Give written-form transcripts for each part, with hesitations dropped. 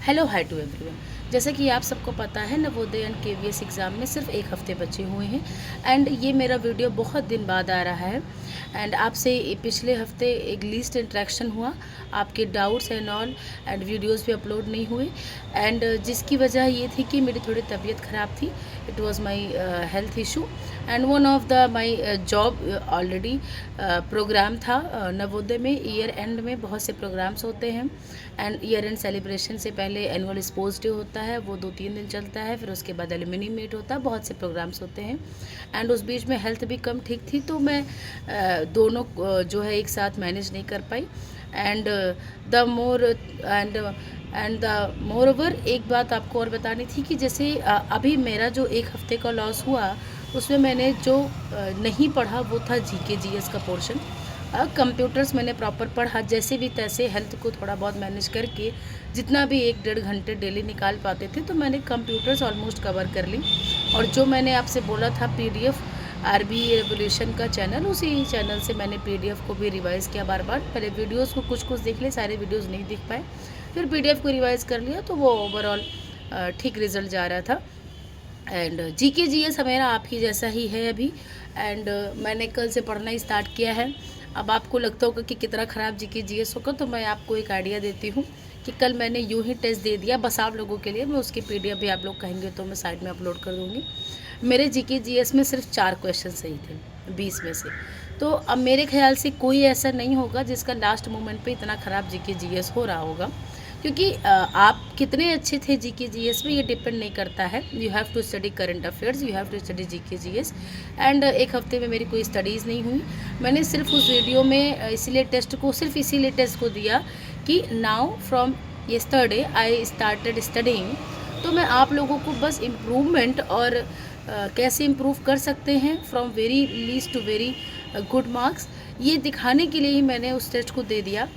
Hello hi to everyone. जैसा कि आप सबको पता है, नवोदय एंड केवीएस एग्ज़ाम में सिर्फ एक हफ़्ते बचे हुए हैं एंड ये मेरा वीडियो बहुत दिन बाद आ रहा है। एंड आपसे पिछले हफ्ते एक लीस्ट इंटरेक्शन हुआ, आपके doubts and all and videos भी अपलोड नहीं हुए एंड जिसकी वजह ये थी कि मेरी थोड़ी तबीयत ख़राब थी। It was my health issue and one of the my job already programme था नवोदय में। ईयर एंड में बहुत से प्रोग्राम्स होते हैं एंड ईयर एंड सेलिब्रेशन से पहले एनुअल स्पोर्ट्स डे होता है, वो 2-3 दिन चलता है। फिर उसके बाद एलुमिनी मीट होता है, बहुत से प्रोग्राम्स होते हैं एंड उस बीच में हेल्थ भी कम ठीक थी, तो मैं दोनों जो है एक साथ मैनेज नहीं कर पाई and the more and the more over एक बात आपको और बतानी थी कि जैसे अभी मेरा जो एक हफ्ते का लॉस हुआ, उसमें मैंने जो नहीं पढ़ा वो था जीके जीएस का पोर्शन। कंप्यूटर्स मैंने प्रॉपर पढ़ा, जैसे भी तैसे हेल्थ को थोड़ा बहुत मैनेज करके जितना भी 1-1.5 घंटे डेली निकाल पाते थे, तो मैंने कंप्यूटर्स ऑलमोस्ट कवर कर ली। और जो मैंने आपसे बोला था पीडीएफ आरबी रेवोल्यूशन का चैनल, उसी चैनल से मैंने पीडीएफ को भी रिवाइज़ किया बार बार। पहले वीडियोस को कुछ देख लिए, सारे वीडियोस नहीं दिख पाए, फिर पीडीएफ को रिवाइज़ कर लिया, तो वो ओवरऑल ठीक रिजल्ट जा रहा था। एंड जीके जीएस मेरा आप ही जैसा ही है अभी एंड मैंने कल से पढ़ना स्टार्ट किया है। अब आपको लगता होगा कि कितना ख़राब जीके जीएस होगा, तो मैं आपको एक आइडिया देती हूँ कि कल मैंने यूं ही टेस्ट दे दिया बस आप लोगों के लिए। मैं उसकी पीडीएफ भी आप लोग कहेंगे तो मैं साइड में अपलोड कर दूँगी। मेरे जीके जीएस में सिर्फ 4 क्वेश्चन सही थे 20 में से। तो अब मेरे ख्याल से कोई ऐसा नहीं होगा जिसका लास्ट मोमेंट पे इतना ख़राब जीके जीएस हो रहा होगा, क्योंकि आप कितने अच्छे थे जीके जीएस में ये डिपेंड नहीं करता है। You have to study current affairs, you have to study GK GS and एक हफ्ते में मेरी कोई स्टडीज़ नहीं हुई। मैंने सिर्फ उस वीडियो में इसीलिए टेस्ट को दिया कि now from yesterday I started studying. तो मैं आप लोगों को बस इम्प्रूवमेंट और कैसे इम्प्रूव कर सकते हैं from very least to very good marks, ये दिखाने के लिए ही मैंने उस टेस्ट को दे दिया।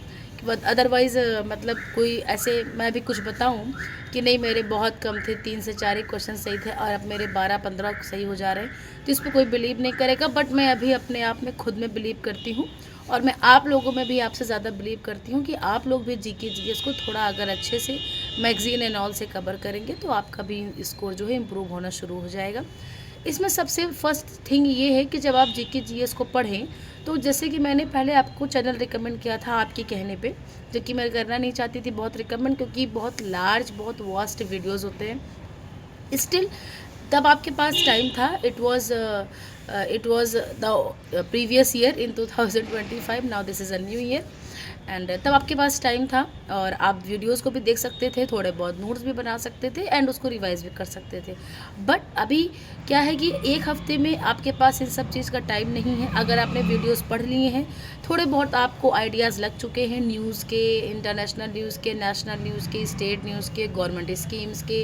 अदरवाइज़ मतलब कोई ऐसे मैं भी कुछ बताऊं कि नहीं मेरे बहुत कम थे, 3 से 4 ही क्वेश्चन सही थे और अब मेरे 12-15 सही हो जा रहे हैं, तो इस पर कोई बिलीव नहीं करेगा। बट मैं अभी अपने आप में खुद में बिलीव करती हूँ और मैं आप लोगों में भी आपसे ज़्यादा बिलीव करती हूँ कि आप लोग भी जीके जीएस को थोड़ा अगर अच्छे से मैगज़ीन एंड ऑल से कवर करेंगे तो आपका भी स्कोर जो है इम्प्रूव होना शुरू हो जाएगा। इसमें सबसे फर्स्ट थिंग ये है कि जब आप जीके जीएस को पढ़ें, तो जैसे कि मैंने पहले आपको चैनल रिकमेंड किया था आपके कहने पे, जो कि मैं करना नहीं चाहती थी बहुत रिकमेंड, क्योंकि बहुत लार्ज बहुत वास्ट वीडियोस होते हैं। स्टिल तब आपके पास टाइम था, it was the previous year in 2025, now this is a new year and तब आपके पास टाइम था और आप वीडियोस को भी देख सकते थे, थोड़े बहुत नोट्स भी बना सकते थे एंड उसको रिवाइज भी कर सकते थे। बट अभी क्या है कि एक हफ्ते में आपके पास इन सब चीज़ का टाइम नहीं है। अगर आपने वीडियोस पढ़ लिए हैं, थोड़े बहुत आपको आइडियाज़ लग चुके हैं न्यूज़ के, इंटरनेशनल न्यूज़ के, नेशनल न्यूज़ के, स्टेट न्यूज़ के, गवर्नमेंट स्कीम्स के,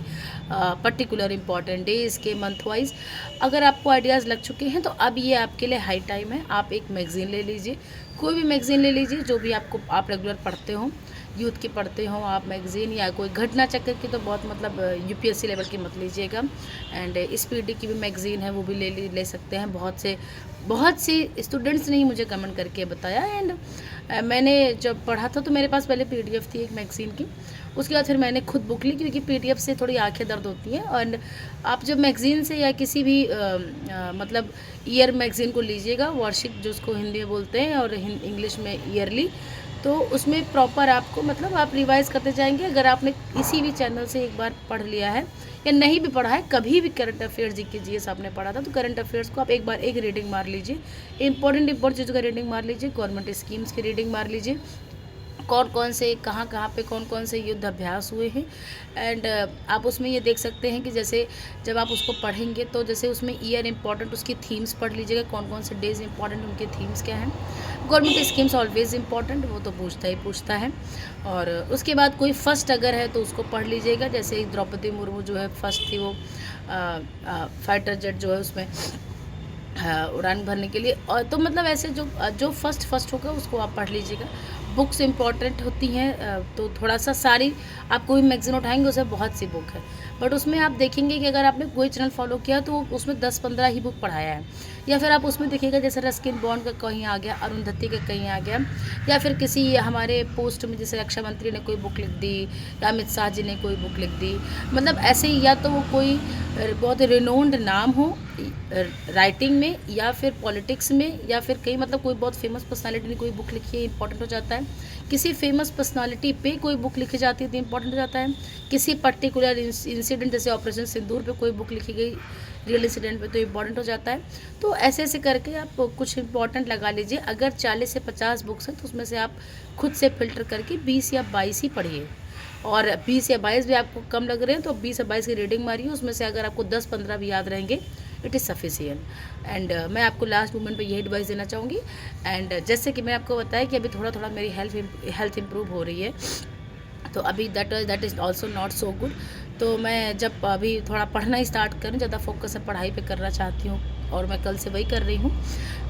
पर्टिकुलर इंपॉर्टेंट डेज़ के, मंथ वाइज अगर आपको आइडियाज़ लग चुके हैं, तो अब ये आपके लिए हाई टाइम है। आप एक मैगज़ीन ले लीजिए, कोई भी मैगज़ीन ले लीजिए जो भी आप रेगुलर पढ़ते हो, यूथ की पढ़ते हो आप मैगज़ीन, या कोई घटना चक्कर की तो बहुत मतलब यूपीएससी लेवल की मत लीजिएगा। एंड स्पीडी की भी मैगज़ीन है, वो भी ले सकते हैं। बहुत से स्टूडेंट्स ने ही मुझे कमेंट करके बताया एंड मैंने जब पढ़ा था तो मेरे पास पहले पीडीएफ थी एक मैगज़ीन की, उसके बाद फिर मैंने खुद बुक ली, क्योंकि पीडीएफ से थोड़ी आंखें दर्द होती हैं। और आप जब मैगज़ीन से या किसी भी मतलब ईयर मैगज़ीन को लीजिएगा, वार्षिक जो उसको हिंदी में बोलते हैं और इंग्लिश में ईयरली, तो उसमें प्रॉपर आपको मतलब आप रिवाइज करते जाएंगे। अगर आपने किसी भी चैनल से एक बार पढ़ लिया है या नहीं भी पढ़ा है, कभी भी करंट अफेयर्स जीके जीएस आपने पढ़ा था, तो करंट अफेयर्स को आप एक बार एक रीडिंग मार लीजिए। इंपॉर्टेंट चीज़ों का रीडिंग मार लीजिए, गवर्नमेंट स्कीम्स की रीडिंग मार लीजिए, कौन कौन से कहाँ पे कौन कौन से युद्ध अभ्यास हुए हैं एंड आप उसमें ये देख सकते हैं कि जैसे जब आप उसको पढ़ेंगे तो जैसे उसमें ईयर इंपॉर्टेंट उसकी थीम्स पढ़ लीजिएगा, कौन कौन से डेज इंपॉर्टेंट उनके थीम्स क्या हैं। गवर्नमेंट स्कीम्स ऑलवेज इंपॉर्टेंट, वो तो पूछता है। और उसके बाद कोई फर्स्ट अगर है तो उसको पढ़ लीजिएगा, जैसे द्रौपदी मुर्मू जो है फर्स्ट थी, वो फाइटर जेट जो है उसमें उड़ान भरने के लिए, और तो मतलब ऐसे जो फर्स्ट होगा उसको आप पढ़ लीजिएगा। बुक्स इंपॉर्टेंट होती हैं, तो थोड़ा सा सारी आप कोई मैगज़ीन उठाएंगे उसमें बहुत सी बुक है, बट उसमें आप देखेंगे कि अगर आपने कोई चैनल फॉलो किया तो उसमें 10-15 ही बुक पढ़ाया है। या फिर आप उसमें देखिएगा जैसे रस्किन बॉन्ड का कहीं आ गया, अरुंधति का कहीं आ गया, या फिर किसी हमारे पोस्ट में जैसे रक्षा मंत्री ने कोई बुक लिख दी या अमित शाह जी ने कोई बुक लिख दी, मतलब ऐसे ही, या तो वो कोई बहुत रिनोन्ड नाम हो राइटिंग में या फिर पॉलिटिक्स में, या फिर कहीं मतलब कोई बहुत फेमस पर्सनालिटी ने कोई बुक लिखी है, इंपॉर्टेंट हो जाता है। किसी फेमस पर्सनालिटी पे कोई बुक लिखी जाती है तो इंपॉर्टेंट हो जाता है। किसी पर्टिकुलर इंसिडेंट जैसे ऑपरेशन सिंदूर पे कोई बुक लिखी गई रियल इंसिडेंट पे तो इम्पॉर्टेंट हो जाता है। तो ऐसे ऐसे करके आप कुछ इंपॉर्टेंट लगा लीजिए। अगर 40 से 50 बुक्स हैं तो उसमें से आप खुद से फिल्टर करके 20 या 22 ही पढ़िए, और 20 या 22 भी आपको कम लग रहे हैं तो 20 या 22 की रीडिंग मारिए। उसमें से अगर आपको 10-15 भी याद रहेंगे इट इज़ सफिशिएंट। एंड मैं आपको लास्ट मोमेंट पे यही एडवाइस देना चाहूँगी। एंड जैसे कि मैं आपको बताया कि अभी थोड़ा थोड़ा मेरी हेल्थ इम्प्रूव हो रही है, तो अभी that is also not so good. तो मैं जब अभी थोड़ा पढ़ना ही स्टार्ट करूँ, ज़्यादा फोकस है पढ़ाई पे करना चाहती हूँ, और मैं कल से वही कर रही हूँ।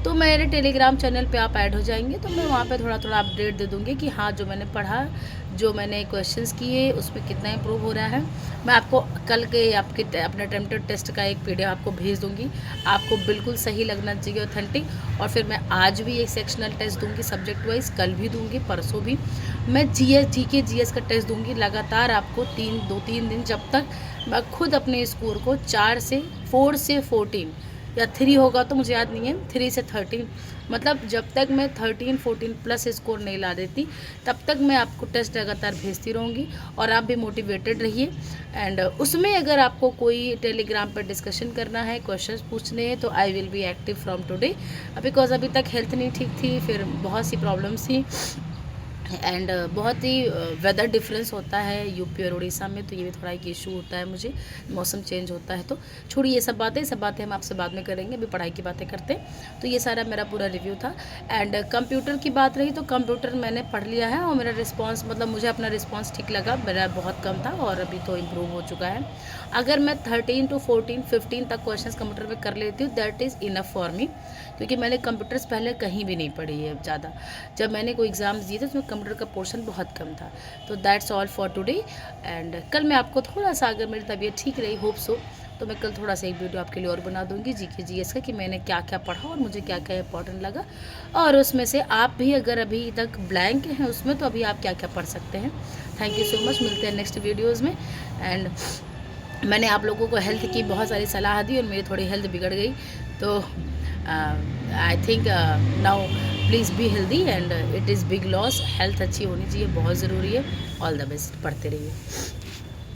तो मेरे टेलीग्राम चैनल पे आप ऐड हो जाएंगे तो मैं वहाँ पे थोड़ा थोड़ा अपडेट दे दूँगी कि हाँ जो मैंने पढ़ा, जो मैंने क्वेश्चंस किए उसमें कितना इम्प्रूव हो रहा है। मैं आपको कल के आपके अपने अटेम्प्टेड टेस्ट का एक PDF आपको भेज दूँगी, आपको बिल्कुल सही लगना चाहिए, ऑथेंटिक। और फिर मैं आज भी एक सेक्शनल टेस्ट दूँगी सब्जेक्ट वाइज, कल भी दूँगी, परसों भी। मैं GK GS का टेस्ट दूँगी लगातार आपको 2-3 दिन, जब तक मैं खुद अपने स्कोर को 4 से 14 या 3 होगा तो मुझे याद नहीं है, 3 से 13, मतलब जब तक मैं 13-14 प्लस स्कोर नहीं ला देती तब तक मैं आपको टेस्ट लगातार भेजती रहूँगी। और आप भी मोटिवेटेड रहिए। एंड उसमें अगर आपको कोई टेलीग्राम पर डिस्कशन करना है, क्वेश्चंस पूछने हैं, तो I will be active from today, because अभी तक हेल्थ नहीं ठीक थी, फिर बहुत सी प्रॉब्लम्स थी, एंड बहुत ही वेदर डिफरेंस होता है यूपी और उड़ीसा में, तो ये भी थोड़ा एक इशू होता है मुझे, मौसम चेंज होता है। तो छोड़िए ये सब बातें हम आपसे बाद में करेंगे, अभी पढ़ाई की बातें करते हैं। तो ये सारा मेरा पूरा रिव्यू था। एंड कंप्यूटर की बात रही तो कंप्यूटर मैंने पढ़ लिया है, और मेरा रिस्पॉन्स, मतलब मुझे अपना रिस्पॉन्स ठीक लगा, मेरा बहुत कम था और अभी तो इम्प्रूव हो चुका है। अगर मैं 13 to 14, 15 तक क्वेश्चन कंप्यूटर में कर लेती हूँ that is enough for me, क्योंकि मैंने कंप्यूटर्स पहले कहीं भी नहीं पढ़ी है ज़्यादा। जब मैंने कोई एग्ज़ाम्स दिए थे उसमें कंप्यूटर का पोर्शन बहुत कम था। तो that's all for today. And कल मैं आपको थोड़ा सा, अगर मेरी तबीयत ठीक रही, होप सो, तो मैं कल थोड़ा सा एक वीडियो आपके लिए और बना दूंगी GK GS का, कि मैंने क्या क्या पढ़ा और मुझे क्या क्या इंपॉर्टेंट लगा। और उसमें से आप भी अगर अभी तक ब्लैंक हैं उसमें, तो अभी आप क्या क्या पढ़ सकते हैं। थैंक यू सो मच, मिलते हैं नेक्स्ट वीडियोज़ में। एंड मैंने आप लोगों को हेल्थ की बहुत सारी सलाह दी और मेरी थोड़ी हेल्थ बिगड़ गई, तो I think now please be healthy, and it is big loss. Health अच्छी होनी चाहिए, बहुत ज़रूरी है। ऑल द बेस्ट, पढ़ते रहिए।